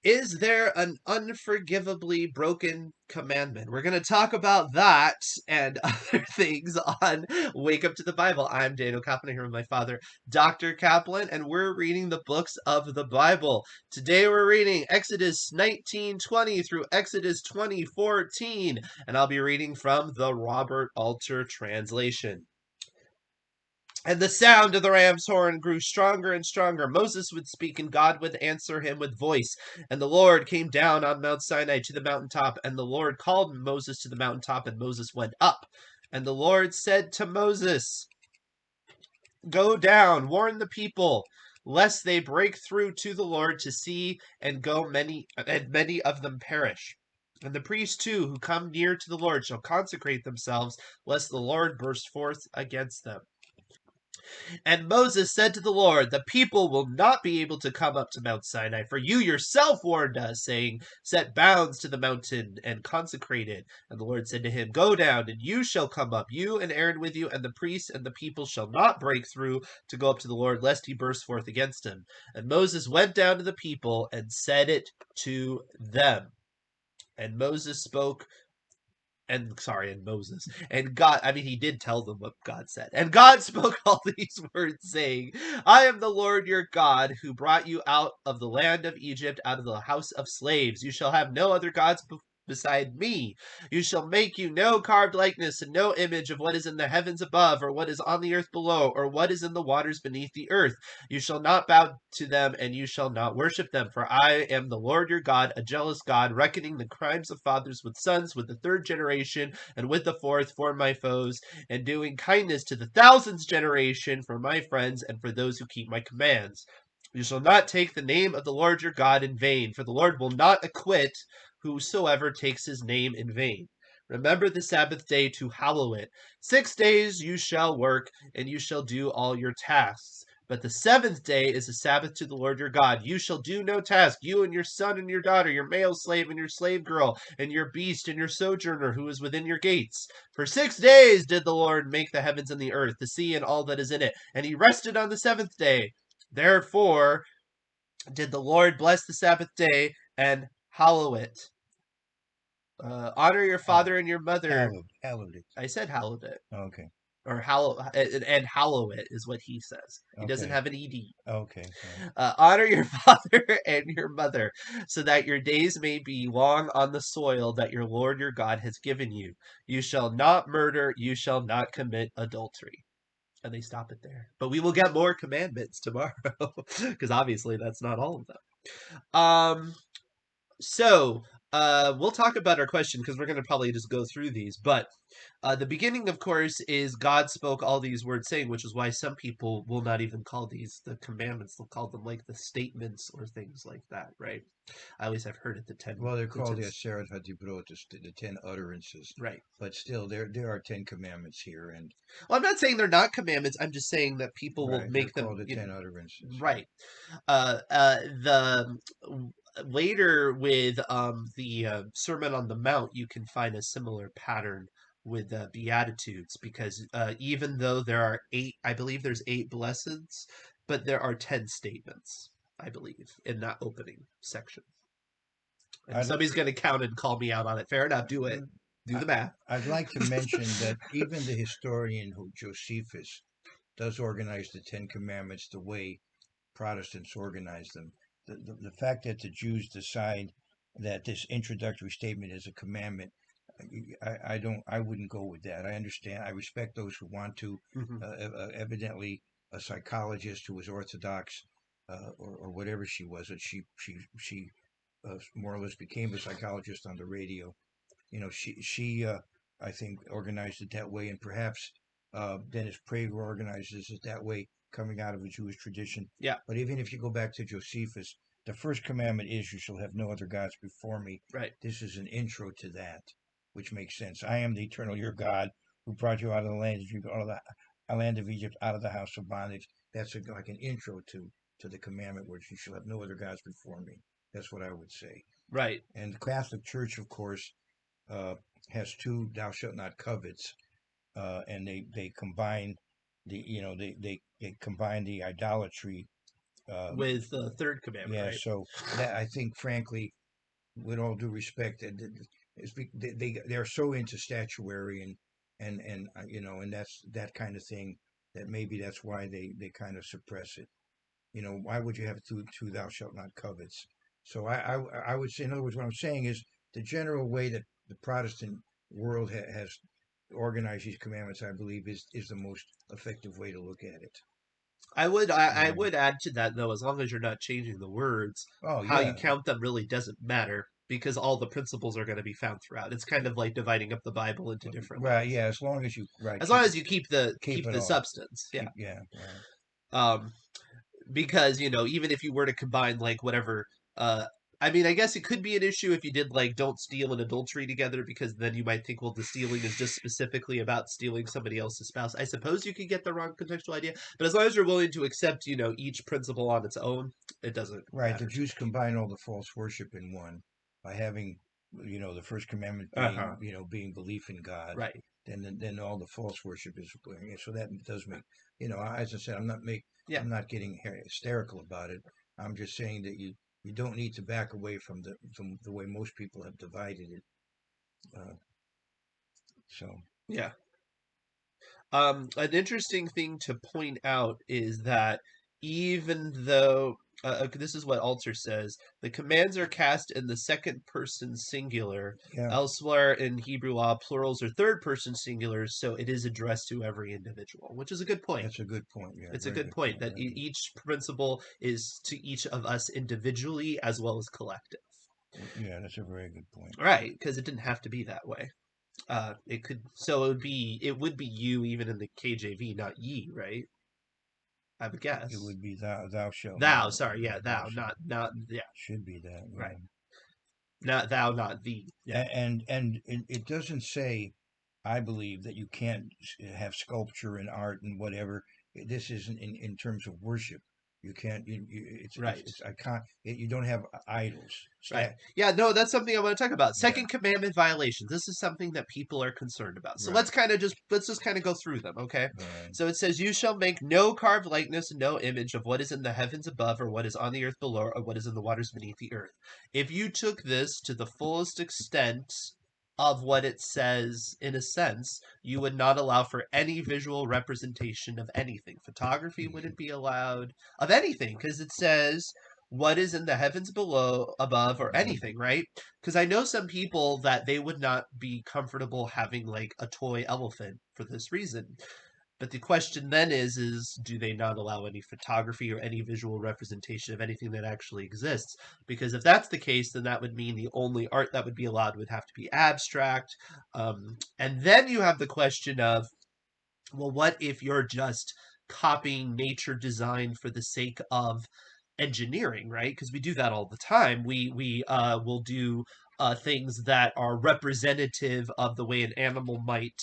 Is there an unforgivably broken commandment? We're going to talk about that and other things on Wake Up to the Bible. I'm Daniel Kaplan here with my father, Dr. Kaplan, and we're reading the books of the Bible. Today we're reading Exodus 19:20 through Exodus 20:14, and I'll be reading from the Robert Alter translation. And the sound of the ram's horn grew stronger and stronger. Moses would speak, and God would answer him with voice. And the Lord came down on Mount Sinai to the mountaintop, and the Lord called Moses to the mountaintop, and Moses went up. And the Lord said to Moses, "Go down, warn the people, lest they break through to the Lord to see, and many of them perish. And the priests too, who come near to the Lord, shall consecrate themselves, lest the Lord burst forth against them." And Moses said to the Lord, "The people will not be able to come up to Mount Sinai, for you yourself warned us, saying, 'Set bounds to the mountain and consecrate it.' And the Lord said to him, 'Go down, and you shall come up, you and Aaron with you, and the priests and the people shall not break through to go up to the Lord, lest he burst forth against him.' And Moses went down to the people and said it to them. And Moses spoke and Moses and God, he did tell them what God said. And God spoke all these words, saying, 'I am the Lord your God, who brought you out of the land of Egypt, out of the house of slaves. You shall have no other gods beside me. You shall make you no carved likeness and no image of what is in the heavens above, or what is on the earth below, or what is in the waters beneath the earth. You shall not bow to them, and you shall not worship them. For I am the Lord your God, a jealous God, reckoning the crimes of fathers with sons, with the third generation, and with the fourth for my foes, and doing kindness to the thousandth generation for my friends and for those who keep my commands. You shall not take the name of the Lord your God in vain, for the Lord will not acquit whosoever takes his name in vain. Remember the Sabbath day to hallow it. 6 days you shall work, and you shall do all your tasks. But the seventh day is a Sabbath to the Lord your God. You shall do no task, you and your son and your daughter, your male slave and your slave girl, and your beast and your sojourner who is within your gates. For 6 days did the Lord make the heavens and the earth, the sea and all that is in it, and he rested on the seventh day. Therefore did the Lord bless the Sabbath day and hallow it. Honor your father and your mother. Hallowed it. I said hallowed it. Okay. Or hallow it is what he says. He doesn't Okay. have an ed. Okay. Honor your father and your mother, so that your days may be long on the soil that your Lord your God has given you. You shall not murder. You shall not commit adultery. And they stop it there. But we will get more commandments tomorrow, because obviously that's not all of them. So we'll talk about our question because we're going to probably just go through these. But the beginning, of course, is God spoke all these words saying, which is why some people will not even call these the commandments. They'll call them like the statements or things like that, right? I always have heard it the 10. Well, they're called the Aseret HaDibrot, the 10 utterances. Right. But still, there are 10 commandments here, and well, I'm not saying they're not commandments. I'm just saying that people will make they're them called the 10 utterances. right. The later with the Sermon on the Mount, you can find a similar pattern with Beatitudes, because even though there are 8, I believe there's 8 blesseds, but there are 10 statements, I believe, in that opening section. And somebody's going to count and call me out on it. Fair enough. Do it. Do the math. I'd like to mention that even the historian Josephus does organize the 10 Commandments the way Protestants organize them. The fact that the Jews decide that this introductory statement is a commandment, I wouldn't go with that. I understand. I respect those who want to. Evidently, a psychologist who was Orthodox, or whatever she was, that she more or less became a psychologist on the radio. She I think organized it that way, and perhaps Dennis Prager organizes it that way, coming out of a Jewish tradition. Yeah. But even if you go back to Josephus, the first commandment is, "You shall have no other gods before me." Right. This is an intro to that, which makes sense. I am the eternal your God, who brought you out of the land of Egypt, out of the house of bondage. That's like an intro to the commandment, where you shall have no other gods before me. That's what I would say. Right. And the Catholic Church, of course, has 2 "thou shalt not covets," and they combine they combine the idolatry with the third commandment, yeah. right? So that I think, frankly, with all due respect, they're so into statuary and and that's that kind of thing that maybe that's why they kind of suppress it. Why would you have two thou shalt not covets? So I would say, in other words, what I'm saying is the general way that the Protestant world has organized these commandments, I believe, is the most effective way to look at it. I Yeah. would add to that though, as long as you're not changing the words, Oh how you yeah. count them really doesn't matter because all the principles are going to be found throughout. It's kind of like dividing up the Bible into different Right. books. Yeah. As long as you right As long keep as you keep the keep it all. substance, yeah. Keep yeah. Right. Um, because even if you were to combine like whatever, uh, I mean, I guess it could be an issue if you did like don't steal and adultery together, because then you might think, well, the stealing is just specifically about stealing somebody else's spouse. I suppose you could get the wrong contextual idea, but as long as you're willing to accept, each principle on its own, it doesn't Right. The matter too Jews much. combine all the false worship in one by having, the first commandment Uh being, huh. being belief in God. Right. Then all the false worship is, yeah, so that does make, as I said, Yeah. I'm not getting hysterical about it. I'm just saying that you don't need to back away from the way most people have divided it. Uh, so Yeah. An interesting thing to point out is that even though this is what Alter says, the commands are cast in the second person singular. yeah, Elsewhere in Hebrew law, plurals are third person singulars, so it is addressed to every individual, which is a good point. that's a good point. Yeah, It's a very good good point point. that Very good. each principle is to each of us individually as well as collective. Yeah, that's a very good point. Right, because it didn't have to be that way. It could, so it would be you even in the KJV, not ye, right? I would It guess. would be thou shalt Thou, not. sorry, yeah, Yeah, thou thou, shalt. not, yeah, Should be that. right. Yeah. Not thou, not thee. Yeah, And it doesn't say, I believe, that you can't have sculpture and art and whatever. This isn't in terms of worship. You can't. right. It's I can't. You don't have idols. Right. Yeah, no, that's something I want to talk about. Yeah. Second commandment violations. This is something that people are concerned about. So Right. let's just kind of go through them, okay? Right. So it says, "You shall make no carved likeness and no image of what is in the heavens above, or what is on the earth below, or what is in the waters beneath the earth." If you took this to the fullest extent of what it says, in a sense, you would not allow for any visual representation of anything. Photography wouldn't be allowed of anything because it says what is in the heavens below, above, or Right. anything, right? Because I know some people that they would not be comfortable having like a toy elephant for this reason. But the question then is do they not allow any photography or any visual representation of anything that actually exists? Because if that's the case, then that would mean the only art that would be allowed would have to be abstract. And then you have the question of, well, what if you're just copying nature design for the sake of engineering, right? Because we do that all the time. We will do things that are representative of the way an animal might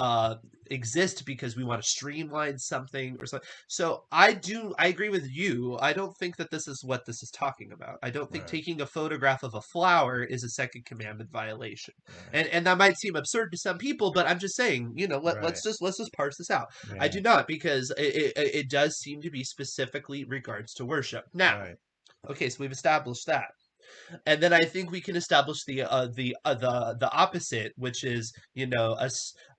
uh, exist because we want to streamline something or something. So I agree with you. I don't think that this is what this is talking about. I don't think Right. taking a photograph of a flower is a second commandment violation. Right. And that might seem absurd to some people, but I'm just saying, Right. let's just parse this out. I Yeah. do not, because it does seem to be specifically regards to worship. Now, Right. okay, so we've established that, and then I think we can establish the opposite, which is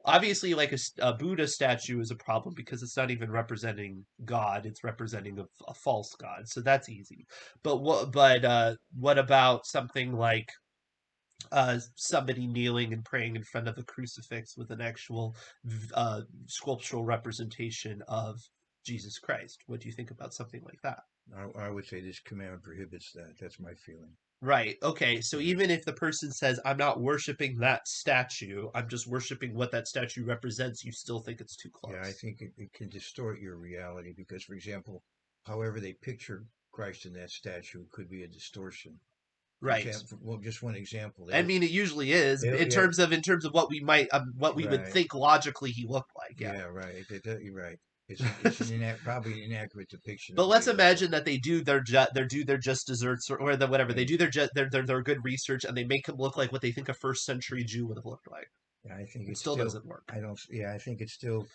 obviously like a Buddha statue is a problem because it's not even representing God; it's representing a false god. So that's easy. What about something like somebody kneeling and praying in front of a crucifix with an actual sculptural representation of Jesus Christ? What do you think about something like that? I would say this commandment prohibits that. That's my feeling. Right. Okay. So Yeah. even if the person says, I'm not worshiping that statue, I'm just worshiping what that statue represents, you still think it's too Yeah, I close. think it can distort your reality because, for example, however they picture Christ in that statue could be a distortion. For Right. example, well, just one example. I mean, it usually is They, in yeah, terms of what we might what we would right, think logically he looked like. Yeah. yeah, right. You're right. It's probably an inaccurate depiction But of what let's he looked imagine like. that they do their just desserts or the whatever they Right. do their good research and they make him look like what they think a first century Jew would have looked like. Yeah, I think It it's still still. doesn't work. I don't. Yeah, I think it's still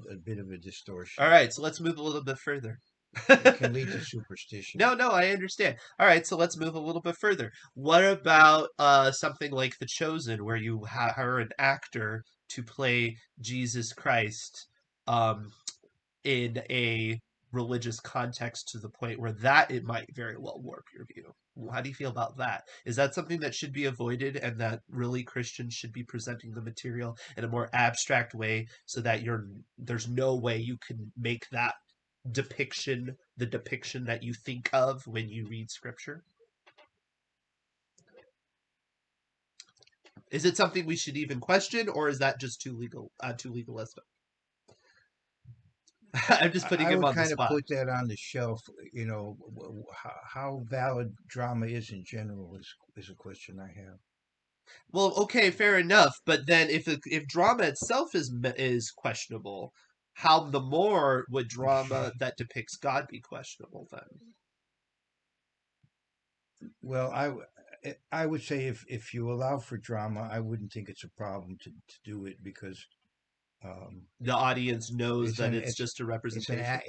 a bit of a All distortion. right, so let's move a little bit further. It can lead to superstition. No, no, I understand. All right, so let's move a little bit further. What about something like The Chosen, where you hire an actor to play Jesus Christ in a religious context to the point where that it might very well warp your view? How do you feel about that? Is that something that should be avoided, and that really Christians should be presenting the material in a more abstract way so that there's no way you can make that depiction the depiction that you think of when you read scripture? Is it something we should even question, or is that just too legalistic? I'm just putting I him would on the kind of spot. put that on the shelf. You know, how valid drama is in general is a question I have. Well, okay, fair enough. But then, if drama itself is questionable, how the more would drama that depicts God be questionable then? Well, I would say if you allow for drama, I wouldn't think it's a problem to do it because um, The audience knows it's that an it's just a it's an representation.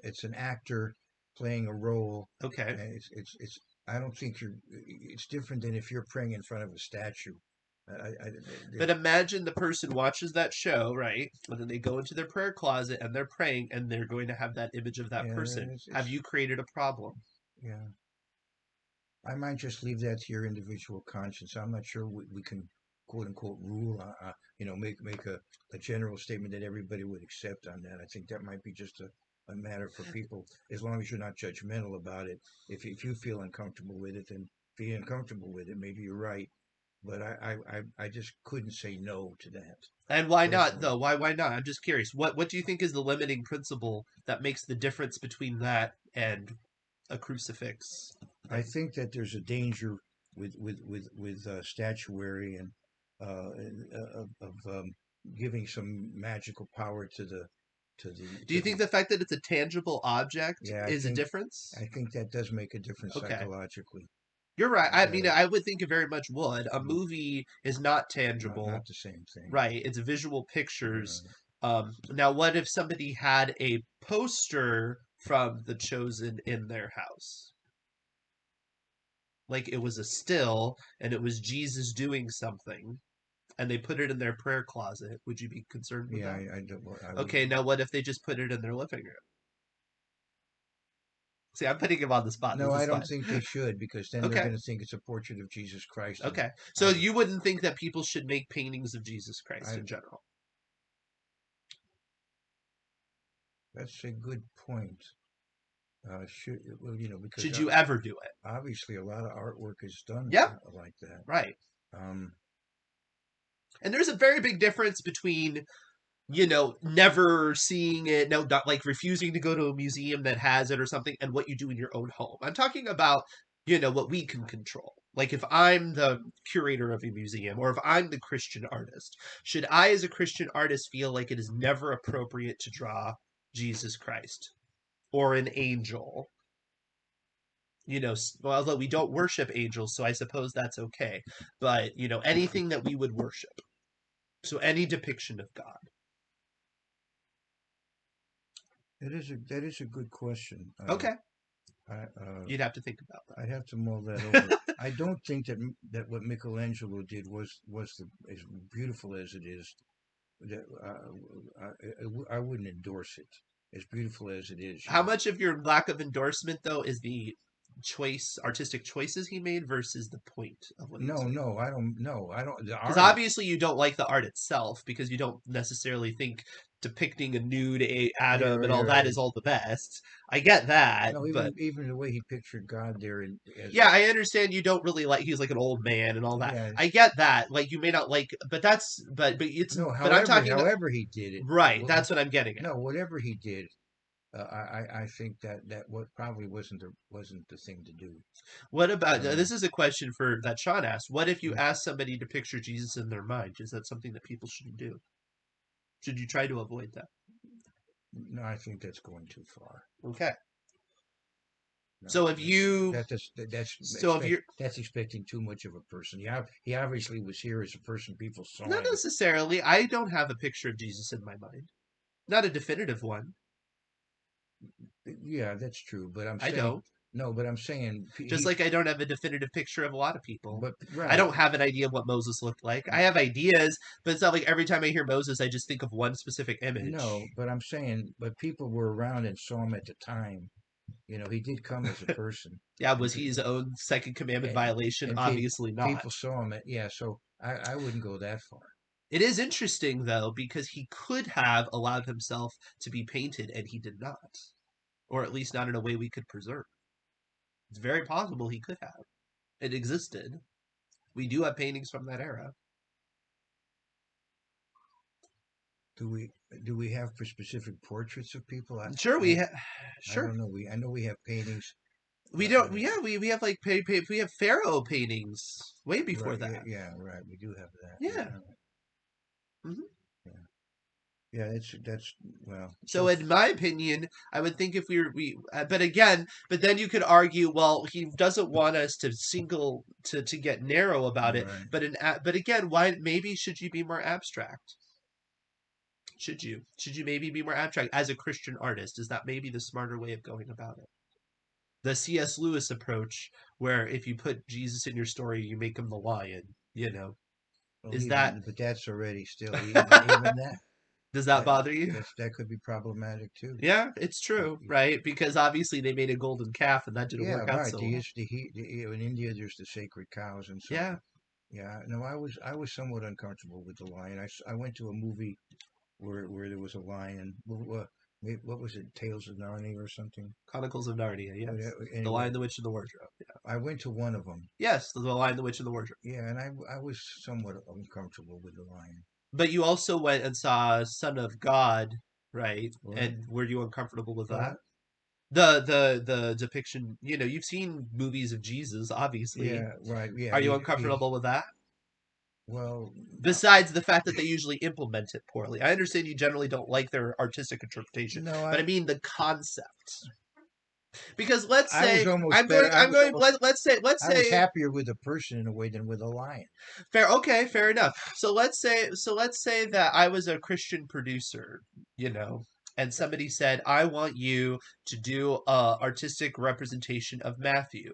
it's an actor playing a role, Okay. and it's I don't think it's different than if you're praying in front of a statue. But imagine the person watches that show, right? And then they go into their prayer closet and they're praying and they're going to have that image of that Yeah, person. Have it's you created a problem? yeah. I might just leave that to your individual conscience. I'm not sure we can quote unquote rule, make a general statement that everybody would accept on that. I think that might be just a matter for people, as long as you're not judgmental about it. If you feel uncomfortable with it, then be uncomfortable with it. Maybe you're right, but I just couldn't say no to that And why not personally. though? Why not? I'm just curious. What do you think is the limiting principle that makes the difference between that and a crucifix I thing? think that there's a danger with statuary and of giving some magical power Do you to think the the fact that it's a tangible object yeah. is a difference? I think that does make a difference Okay. psychologically. You're right. I mean, Uh, I would think it very much would. A mm, movie is not not tangible. the same thing. Right, it's visual pictures. Uh, Now, what if somebody had a poster from The Chosen in their house? Like it was a still and it was Jesus doing something, and they put it in their prayer closet. Would you be concerned with yeah, that? I don't. I would. Okay, now what if they just put it in their living room? See, I'm putting him on the spot. No, This I is don't fun. think they should because then they're Okay, going to think it's a portrait of Jesus Christ, and okay. So I you wouldn't think that people should make paintings of Jesus Christ I in general? that's a good point. Should well, because Should you ever do it? obviously a lot of artwork is done Yep, like that. right. Um, And there's a very big difference between never seeing it, no, not like refusing to go to a museum that has it or something, and what you do in your own home. I'm talking about, what we can control. Like if I'm the curator of a museum or if I'm the Christian artist, should I, as a Christian artist, feel like it is never appropriate to draw Jesus Christ or an angel? Well, although we don't worship angels, so I suppose that's okay. But, anything that we would worship. So any depiction of God. that is a good question. Okay. I You'd have to think about that. I'd have to mull that over. I don't think that what Michelangelo did was as beautiful as it is. That I wouldn't endorse it. As beautiful as it is, How much of your lack of endorsement, though, is the artistic choices he made versus the point of what he was no, making? no, I don't. No, I don't. The Because art is obviously you don't like the art itself because you don't necessarily think depicting a nude yeah, Adam and right, all that right. is all the best. I get that, No, but even the way he pictured God there, in, as yeah, I understand you don't really like he's like an old man and all that. yeah, I get that. Like you may not like, but no. but I'm talking about However he did it, right. That's what I'm getting at. no, whatever he did, I think that what probably wasn't the thing to do. What about Um, this is a question for that Sean asked. What if you mm, ask somebody to picture Jesus in their mind? Is that something that people shouldn't do? Should you try to avoid that? no, I think that's going too far. Okay. No, So if you so if you're that's expecting too much of a person. He obviously was here as a person. People saw not him. necessarily, I don't have a picture of Jesus in my mind. Not a definitive one. Yeah, that's true. But I'm I saying don't. no. But I'm saying Just like I don't have a definitive picture of a lot of people. But I right. don't have an idea of what Moses looked like. I have ideas, but it's not like every time I hear Moses, I just think of one specific No, image. but I'm saying, but people were around and saw him at the time. He did come as a person, Yeah, and was he his own second commandment and violation? and Obviously not. people saw him. Yeah, so I wouldn't go that far. It is interesting, though, because he could have allowed himself to be painted and he did not. Or at least not in a way we could preserve. It's very possible he could have. It existed. We do have paintings from that era. Do we have for specific portraits of people? Sure, I I sure. don't know. I know we have paintings. We don't. Yeah, we have like we have pharaoh paintings way before Right. Yeah. that. Yeah. Right. We do have that. Yeah. Yeah. hmm Yeah. Yeah. That's well. So, in my opinion, I would think if but again, but then you could argue, well, he doesn't want us to to get narrow about it. Right. But again, why maybe should you be more abstract? Should you maybe be more abstract as a Christian artist? Is that maybe the smarter way of going about it? The C.S. Lewis approach, where if you put Jesus in your story, you make him the lion. Well, Is that even but that's already still even that does that that bother you? that could be problematic too. Yeah, it's Y- true, y- right? Because obviously they made a golden calf, and that didn't Yeah. work out Right. so well. In India there's the sacred cows and so. Yeah, Yeah. No, I was somewhat uncomfortable with the lion. I went to a movie where there was a lion. What was it? Tales of Narnia or something. Chronicles of Narnia. Yes, The Anyway, Lion, the Witch, and the Wardrobe. Yeah. I went to one of them. Yes, The Lion, the Witch, and the Wardrobe. Yeah, and I was somewhat uncomfortable with the lion. But you also went and saw Son of God, right? What? And were you uncomfortable with that? What? The depiction. You've seen movies of Jesus, obviously. Yeah, right. Yeah, Are you uncomfortable with that? well, Besides the fact that they usually implement it poorly. I understand you generally don't like their artistic interpretation, no, but I mean the concept. Because let's I was say almost better. I I'm was going almost, let's I was say happier with a person in a way than with a lion. fair enough. So let's say that I was a Christian producer, you know, and somebody said, "I want you to do a artistic representation of Matthew."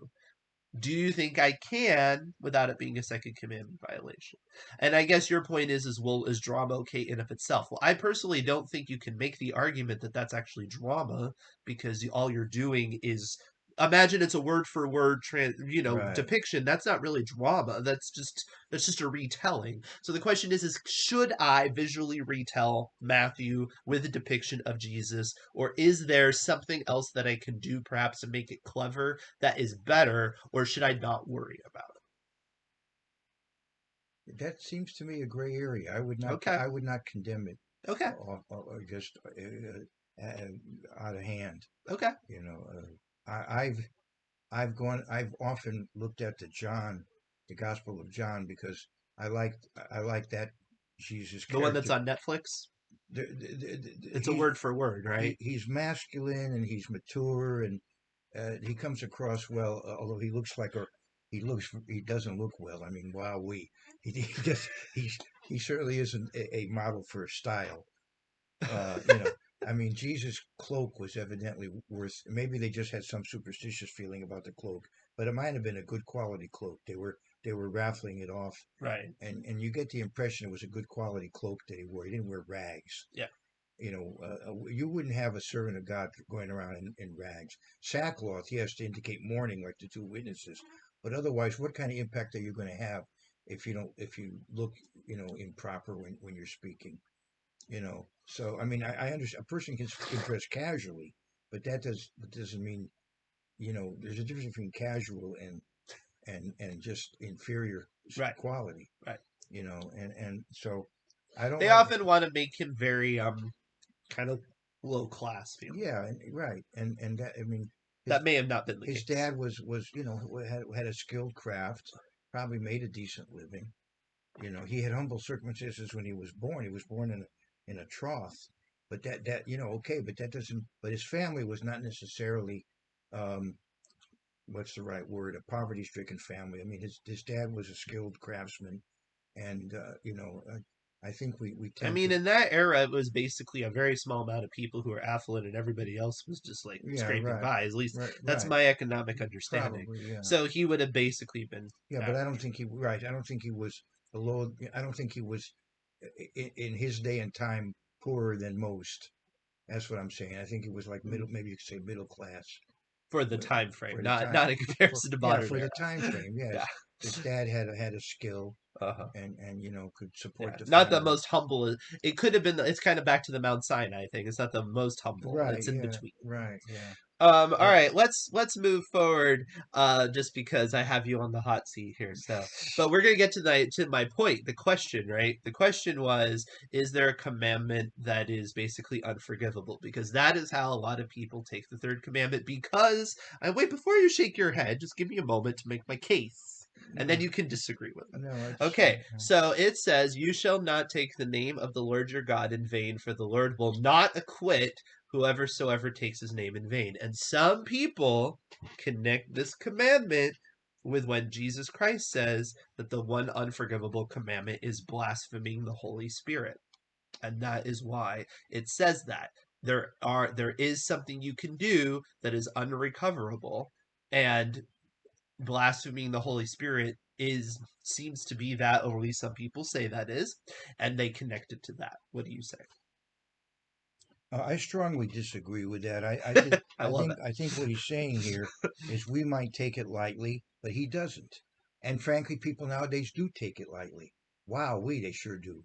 Do you think I can without it being a second commandment violation? And I guess your point is well, is drama okay in of itself? Well, I personally don't think you can make the argument that that's actually drama because all you're doing is imagine it's a word for word Right. depiction. That's not really drama. That's just a retelling. So the question is should I visually retell Matthew with a depiction of Jesus, or is there something else that I can do perhaps to make it clever that is better, or should I not worry about That seems to me a gray area. it? Okay. I would not condemn it, Okay. or just out of hand. Okay. I've often looked at the Gospel of John, because I like that Jesus The one that's character. on Netflix. It's a He's word for word, right? he's masculine and he's mature, and he comes across well, although he doesn't look well. I mean, wow, he just he certainly isn't a model for style. Uh, you know, I mean, Jesus' cloak was evidently worth. Maybe they just had some superstitious feeling about the cloak, but it might have been a good quality cloak. They were raffling it off, Right. and you get the impression it was a good quality cloak that he wore. He didn't wear rags. Yeah. You wouldn't have a servant of God going around in rags. Sackcloth, yes, to indicate mourning, like the two witnesses, but otherwise, what kind of impact are you going to have if you look, improper when you're speaking? So I mean, I understand a person can dress casually, but that doesn't mean, there's a difference between casual and just inferior Right. quality. Right. And so I don't They like. often want to make him very kind of low class feeling. Yeah, right, and that, I mean, his That may have not been the his case. dad was had a skilled craft, probably made a decent living. He had humble circumstances when he was born. He was born in a trough, but okay, but that doesn't. But his family was not necessarily, um, what's the right word? A poverty-stricken family. I mean, his dad was a skilled craftsman, and I think we I tend mean, to. in that era, it was basically a very small amount of people who were affluent, and everybody else was just like Yeah, scraping right, by. At least right, that's right. my economic understanding. Probably, yeah, So he would have basically been yeah. But I don't average. think he right. I don't think he was below. I don't think he was in his day and time poorer than most. That's what I'm saying. I think he was like middle, maybe you could say middle class For the uh, time frame, for the not time. not in For comparison to yeah, modern for the era. time frame. Yes, Yeah. his dad had a skill Uh-huh. and could support Yeah. the Not the family. most humble. It could have been. It's kind of back to the Mount Sinai thing. It's not the most humble. Right. It's in Yeah. between. Right. Yeah. All But right, let's move forward. Just because I have you on the hot seat here, so but we're gonna get to my point. The question, right? The question was, is there a commandment that is basically unforgivable? Because that is how a lot of people take the third commandment. Because I wait before you shake your head. Just give me a moment to make my case, and then no, you can disagree with me. no, it's Okay, so it says, "You shall not take the name of the Lord your God in vain, for the Lord will not acquit whoever soever takes his name in vain." And some people connect this commandment with when Jesus Christ says that the one unforgivable commandment is blaspheming the Holy Spirit. And that is why it says that. There is something you can do that is unrecoverable, and blaspheming the Holy Spirit is seems to be that, or at least some people say that is, and they connect it to that. What do you say? I strongly disagree with that. I think I love it. I think what he's saying here is we might take it lightly, but he doesn't. And frankly, people nowadays do take it lightly. Wow, they sure do.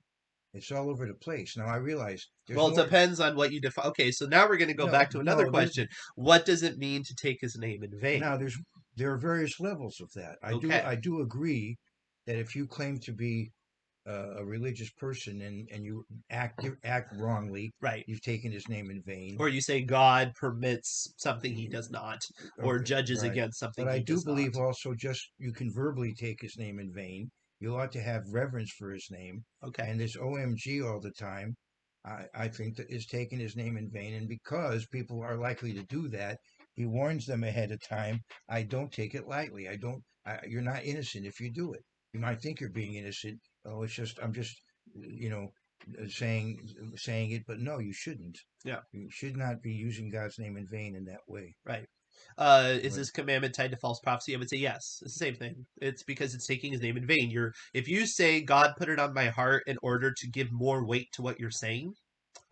It's all over the place. Now I realize there's Well, it more. depends on what you define. Okay, so now we're going to go No, back to another no. question. What does it mean to take his name in vain? Now there are various levels of that. Okay, I do agree that if you claim to be a religious person and you act wrongly, right. you've taken his name in vain. Or you say God permits something he does not, or Okay, judges right. against But something I he do does not. believe also just you can verbally take his name in vain. You ought to have reverence for his name. Okay, And this OMG all the time, I think that is taking his name in vain. And because people are likely to do that, he warns them ahead of time. I don't take it lightly. I don't. You're not innocent if you do it. You might think you're being innocent. Oh, it's just I'm just you know saying it, but no, you shouldn't. yeah, You should not be using God's name in vain in that way. right. Is Right. this commandment tied to false prophecy? I would say yes. It's the same thing. It's because it's taking his name in vain. If you say God put it on my heart in order to give more weight to what you're saying,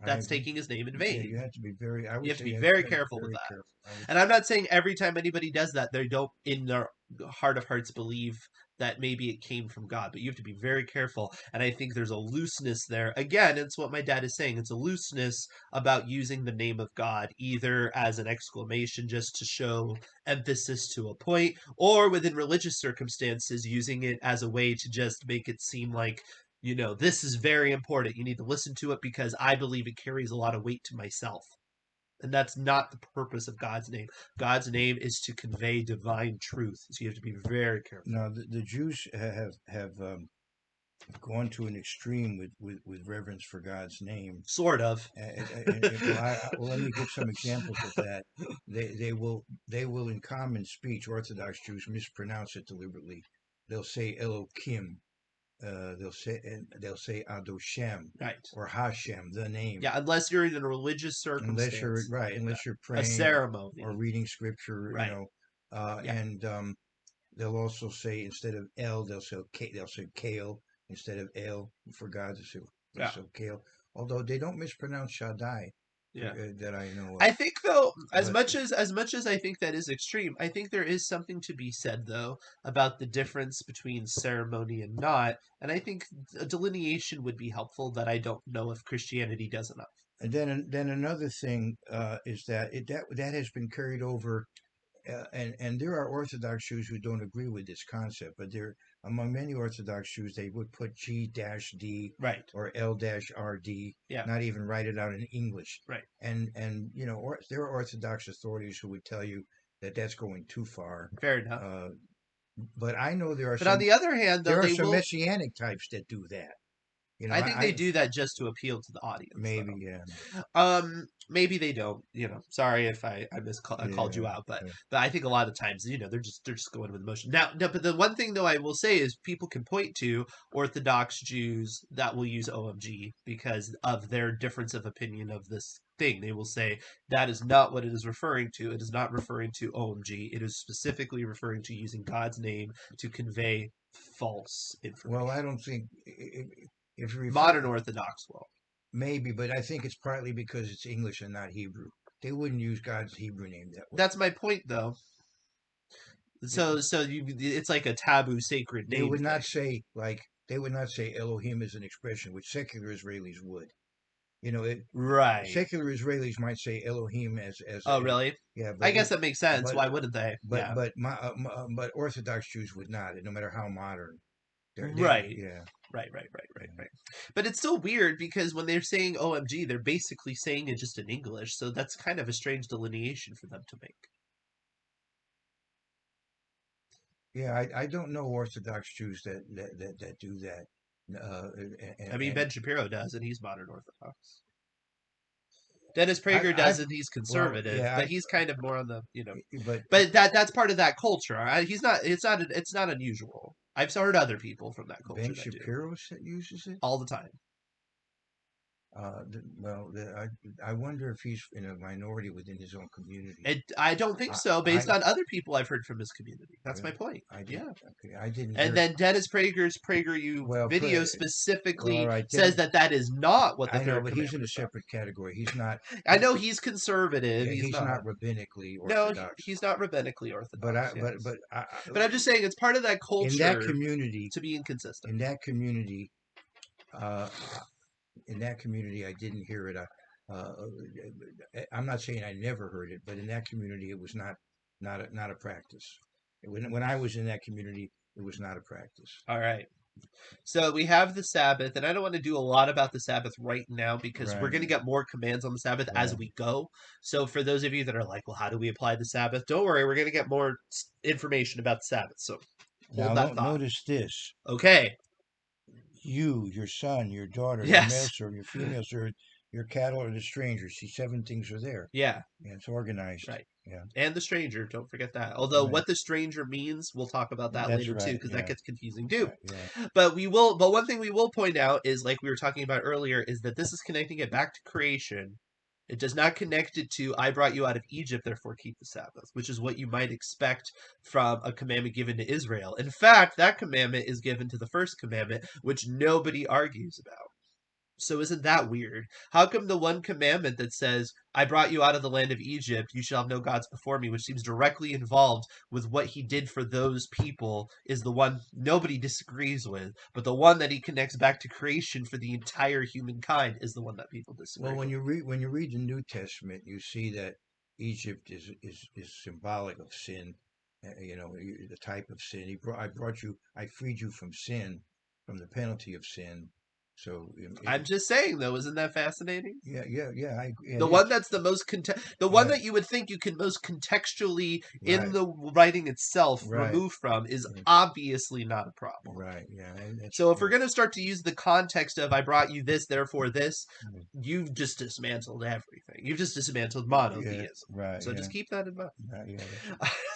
I that's agree. taking his name in Yeah, vain. you have to be very. I You would have to say be you very have to be careful with very that. careful. I would And I'm not saying every time anybody does that, they don't, in their heart of hearts, believe that maybe it came from God. But you have to be very careful. And I think there's a looseness there. Again, it's what my dad is saying. It's a looseness about using the name of God, either as an exclamation just to show emphasis to a point, or within religious circumstances, using it as a way to just make it seem like, this is very important. You need to listen to it because I believe it carries a lot of weight to myself. And that's not the purpose of God's name. God's name is to convey divine truth. So you have to be very careful. now the Jews have gone to an extreme with reverence for God's name. Sort of. Well, let me give some examples of that. They will in common speech Orthodox Jews mispronounce it deliberately. They'll say Elohim. They'll say Adoshem Right. or Hashem, the name. Yeah, unless you're in a religious Unless you're circumstance. right, Yeah. unless you're A praying or ceremony. reading scripture, Right. Yeah. and they'll also say instead of El, they'll say Kale instead of El for God. They'll Yeah. say Kale. Although they don't mispronounce Shaddai Yeah. that I know of. I think though, as But much as I think that is extreme, I think there is something to be said though about the difference between ceremony and not, and I think a delineation would be helpful that I don't know if Christianity does enough. and then another thing is that that has been carried over. And there are Orthodox Jews who don't agree with this concept, but there among many Orthodox Jews they would put G-D Right. or L-RD, Yeah. not even write it out in English. Right. And there are Orthodox authorities who would tell you that that's going too far. Fair enough. Uh, but I know But on the other hand, though, there are they some will. messianic types that do that. You know, I think they I do that just to appeal to the audience, maybe, though. yeah, Maybe they don't. Sorry if I called you yeah, out, but yeah. I think a lot of times, they're just going with emotion. Now, no, but the one thing though I will say is people can point to Orthodox Jews that will use OMG because of their difference of opinion of this thing. They will say that is not what it is referring to. It is not referring to OMG. It is specifically referring to using God's name to convey false Well, I information. don't think if you refer Modern Orthodox will. maybe, but I think it's partly because it's English and not Hebrew. They wouldn't use God's Hebrew name that way. That's my point, though. They, It's like a taboo sacred they name would thing. not say like they would not say Elohim as an expression, which secular Israelis would. You know, Right. secular Israelis might say Elohim Oh, really? yeah, I guess that makes sense. but Why wouldn't they? Yeah. but Orthodox Jews would not, no matter how modern. Right. Yeah. Right. But it's still weird because when they're saying OMG, they're basically saying it just in English. So that's kind of a strange delineation for them to make. Yeah, I don't know Orthodox Jews that do that. I mean, And Ben Shapiro does, and he's modern Orthodox. Dennis Prager I've does, and he's well, conservative, yeah, but he's kind of more on the. but But that's part of that culture. He's not. It's not unusual. I've heard other people from that culture Ben that do Shapiro uses it. all the time. Well, I wonder if he's in a minority within his own community. I don't think so, I based on other people I've heard from his community. That's my really, point. I did. Yeah. Okay, I didn't And hear. then Dennis Prager's PragerU Well, video well, all specifically right. says that that is not what the I know, third but he's in a commandment is about. separate category. He's not. I know he's conservative. Yeah, He's he's not. not rabbinically No, orthodox. he's not rabbinically But orthodox. Yes. But I'm just saying it's part of that in that culture community, to be inconsistent. in that community, uh, in that community, I didn't hear it. I'm not saying I never heard it, but in that community, it was not a practice. When I was in that community, it was not a practice. All right. So we have the Sabbath, and I don't want to do a lot about the Sabbath right now because we're Right, going to get more commands on the Sabbath as right. we go. So for those of you that are like, well, how do we apply the Sabbath? Don't worry, we're going to get more information about the Sabbath. So hold Now, that thought. notice this: Okay. you, your son, your daughter, your male Yes. servant, your female servant, your cattle, or the stranger. See, 7 things are there. Yeah. Yeah, it's organized. Right. Yeah, And the stranger, don't forget that. Although right. what the stranger means, we'll talk about that That's later too, right. because that Yeah, gets confusing too. yeah. But one thing we will point out is, like we were talking about earlier, is that this is connecting it back to creation. It does not connect it to I brought you out of Egypt, therefore keep the Sabbath, which is what you might expect from a commandment given to Israel. In fact, that commandment is given to the first commandment, which nobody argues about. So isn't that weird? How come the one commandment that says, I brought you out of the land of Egypt, you shall have no gods before me, which seems directly involved with what he did for those people, is the one nobody disagrees with, but the one that he connects back to creation for the entire humankind is the one that people Well, disagree with. when you read the New Testament, you see that Egypt is symbolic of sin. The type of sin. I freed you from sin, from the penalty of sin. So, I'm just saying, though, isn't that fascinating? yeah, The it is. one that's the one Yeah, that you would think you can most contextually in right, the writing itself right, remove from is yeah, obviously not a problem. right. Yeah, that's So if we're going to start to use the context of I brought you this, therefore this, yeah, you've just dismantled everything. You've just dismantled yeah, monotheism. right, So yeah, just keep that in mind. yeah.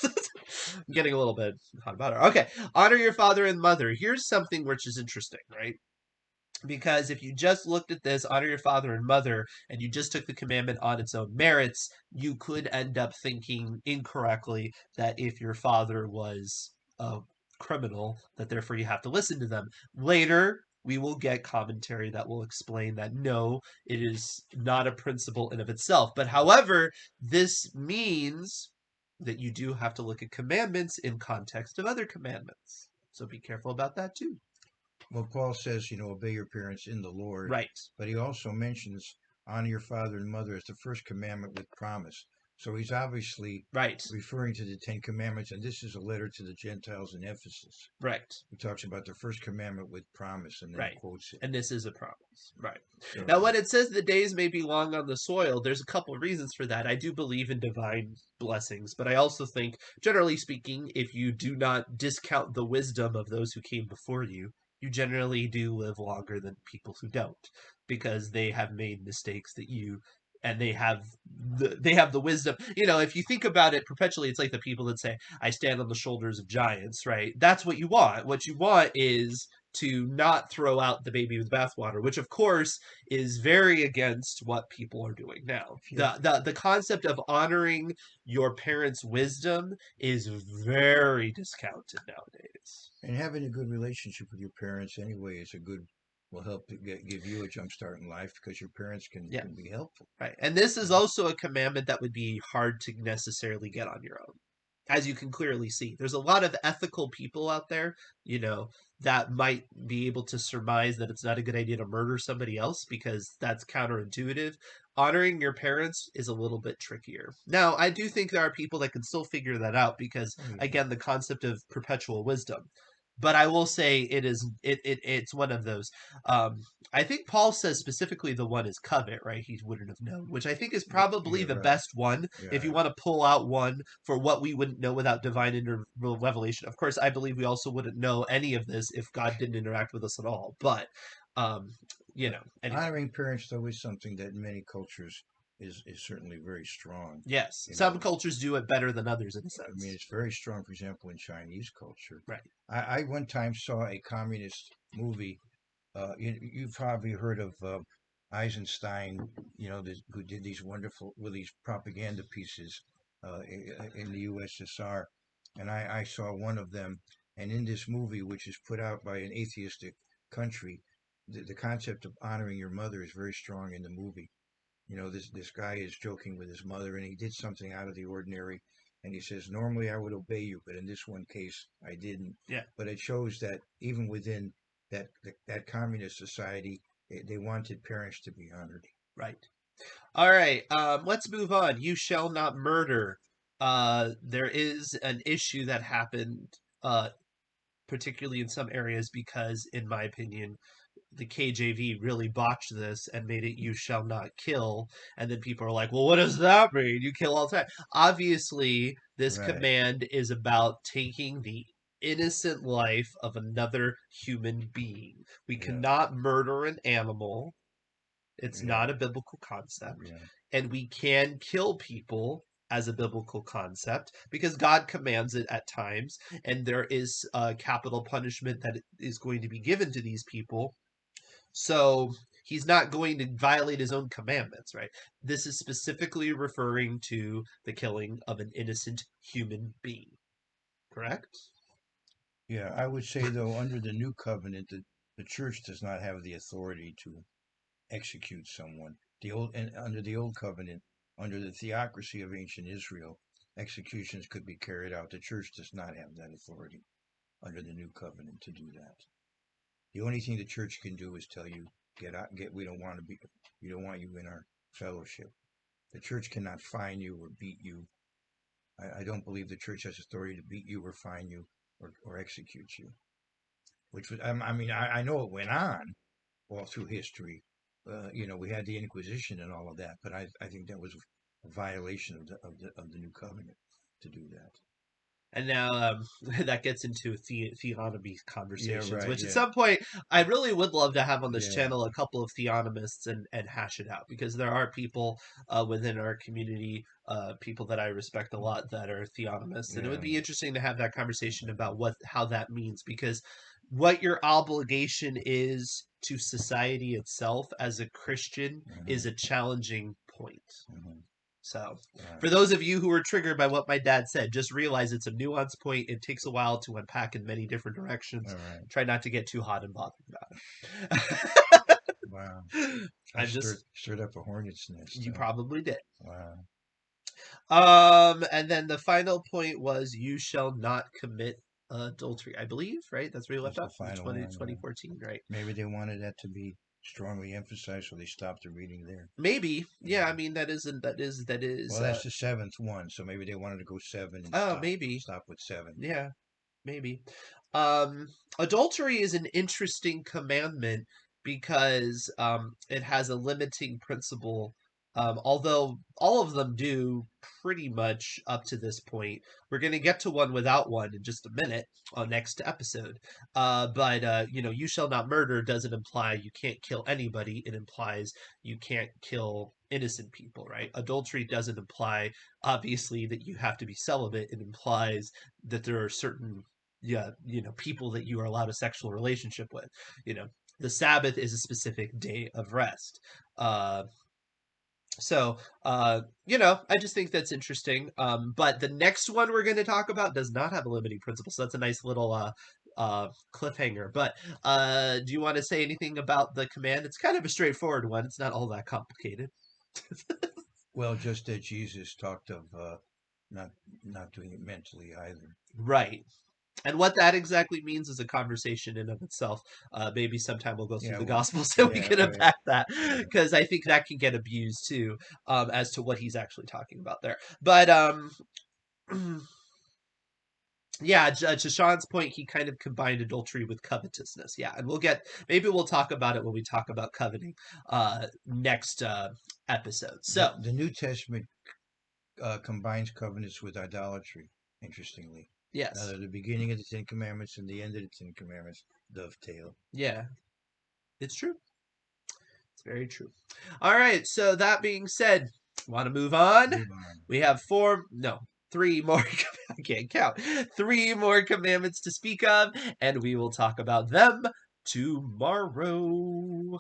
That's I'm getting a little bit hot about it. Okay, honor your father and mother. Here's something which is interesting, right? Because if you just looked at this, honor your father and mother, and you just took the commandment on its own merits, you could end up thinking incorrectly that if your father was a criminal, that therefore you have to listen to them. Later, we will get commentary that will explain that no, it is not a principle in of itself. But however, this means that you do have to look at commandments in context of other commandments. So be careful about that too. Well, Paul says, obey your parents in the Lord, Right. but he also mentions honor your father and mother as the first commandment with promise. So he's obviously Right. referring to the Ten Commandments, and this is a letter to the Gentiles in Ephesus. Right. He talks about the first commandment with promise and then Right. quotes it. And this is a promise. Right. So, Now, when it says the days may be long on the soil, there's a couple reasons for that. I do believe in divine blessings, but I also think, generally speaking, if you do not discount the wisdom of those who came before you you generally do live longer than people who don't, because they have made mistakes that you and they have the wisdom. If you think about it perpetually, it's like the people that say, I stand on the shoulders of giants, right? That's what you want. What you want is to not throw out the baby with bathwater, which of course is very against what people are doing now. If you The concept of honoring your parents' wisdom is very discounted nowadays. and having a good relationship with your parents anyway is a good will help to give you a jump start in life because your parents Yeah, can be helpful. right. And this is Yeah. also a commandment that would be hard to necessarily get on your own, as you can clearly see. There's a lot of ethical people out there, you know, that might be able to surmise that it's not a good idea to murder somebody else because that's counterintuitive. Honoring your parents is a little bit trickier. Now, I do think there are people that can still figure that out because, Oh yeah. again, the concept of perpetual wisdom. But I will say it's one of those. Um, I think Paul says specifically the one is covet, right? He wouldn't have known, which I think is probably You're the right. best one if you Yeah. want to pull out one for what we wouldn't know without divine revelation. Of course, I believe we also wouldn't know any of this if God didn't interact with us at all. But, um, But anyway, honoring parents though is something that in many cultures is certainly very strong. yes, You some know, cultures do it better than others in a I mean, sense. it's very strong, for example, in Chinese culture. Right. I one time saw a communist movie. You've probably heard of Eisenstein, who did these wonderful, well, these propaganda pieces in the USSR. And I saw one of them. And in this movie, which is put out by an atheistic country, the concept of honoring your mother is very strong in the movie. This guy is joking with his mother, and he did something out of the ordinary, and he says, "Normally I would obey you, but in this one case I didn't." Yeah. But it shows that even within that communist society, they wanted parents to be honored. Right. All right. Let's move on. You shall not murder. There is an issue that happened, particularly in some areas, because, in my opinion, the KJV really botched this and made it "you shall not kill," and then people are like, "Well, what does that mean? You kill all the time." Obviously, this Right. command is about taking the innocent life of another human being. We Yeah. cannot murder an animal. It's Yeah. not a biblical concept. Yeah. And we can kill people as a biblical concept because God commands it at times, and there is capital punishment that is going to be given to these people. So he's not going to violate his own commandments, right? This is specifically referring to the killing of an innocent human being, correct? Yeah. I would say though, under the new covenant, the church does not have the authority to execute someone. The old and under the old covenant, under the theocracy of ancient Israel, executions could be carried out. The church does not have that authority under the new covenant to do that. The only thing the church can do is tell you, get out, get. We don't want you in our fellowship. The church cannot fine you or beat you. I don't believe the church has authority to beat you or fine you or execute you. Which was, I mean, I know it went on all through history. We had the Inquisition and all of that, but I think that was a violation of the new covenant to do that. And now that gets into theonomy Yeah, conversations, right. which at Yeah, some point I really would love to have on this yeah, channel a couple of theonomists and hash it out, because there are people within our community, people that I respect a lot, that are theonomists, and it would yeah. be interesting to have that conversation about how that means, because what your obligation is to society itself as a Christian is Hmm. a challenging point. Hmm. So, for Wow. those of you who were triggered by what my dad said, just realize it's a nuanced point. It takes a while to unpack in many different directions. All right. Try not to get too hot and bothered about Wow. it. I I'm just, stirred up a hornet's nest. you probably did. Wow. And then the final point was, you shall not commit adultery, I believe, right? That's where you left That's the off in final 20, one. Yeah. 2014, right? Maybe they wanted that to be strongly emphasized, so they stopped the reading there. Maybe. Yeah, I Yeah. mean, that is, Well, that's the seventh one, so maybe they wanted to go seven and oh, maybe. stop with seven. Yeah, maybe. Um, Adultery is an interesting commandment because it has a limiting principle Although all of them do pretty much up to this point. We're going to get to one without one in just a minute on next episode. But you shall not murder doesn't imply you can't kill anybody. It implies you can't kill innocent people, right? Adultery doesn't imply, obviously, that you have to be celibate. It implies that there are certain, yeah, people that you are allowed a sexual relationship with. You know, the Sabbath is a specific day of rest. So I just think that's interesting. But the next one we're going to talk about does not have a limiting principle, so that's a nice little cliffhanger. But do you want to say anything about the command? It's kind of a straightforward one. It's not all that complicated. Well, just that Jesus talked of not not doing it mentally either. Right. And what that exactly means is a conversation in of itself. Maybe sometime we'll go through Yeah, the well, gospel so we yeah, can unpack that, yeah. because I think that can get abused too, as to what he's actually talking about there. But yeah, to Sean's point, he kind of combined adultery with covetousness. Yeah, and maybe we'll talk about it when we talk about coveting next episode. So, The New Testament combines covenants with idolatry. Interestingly, now yes. the beginning of the Ten Commandments and the end of the Ten Commandments dovetail. Yeah, it's true. It's very true. All right, so that being said, want to move on? Move on. We have three more. I can't count. Three more commandments to speak of, and we will talk about them tomorrow.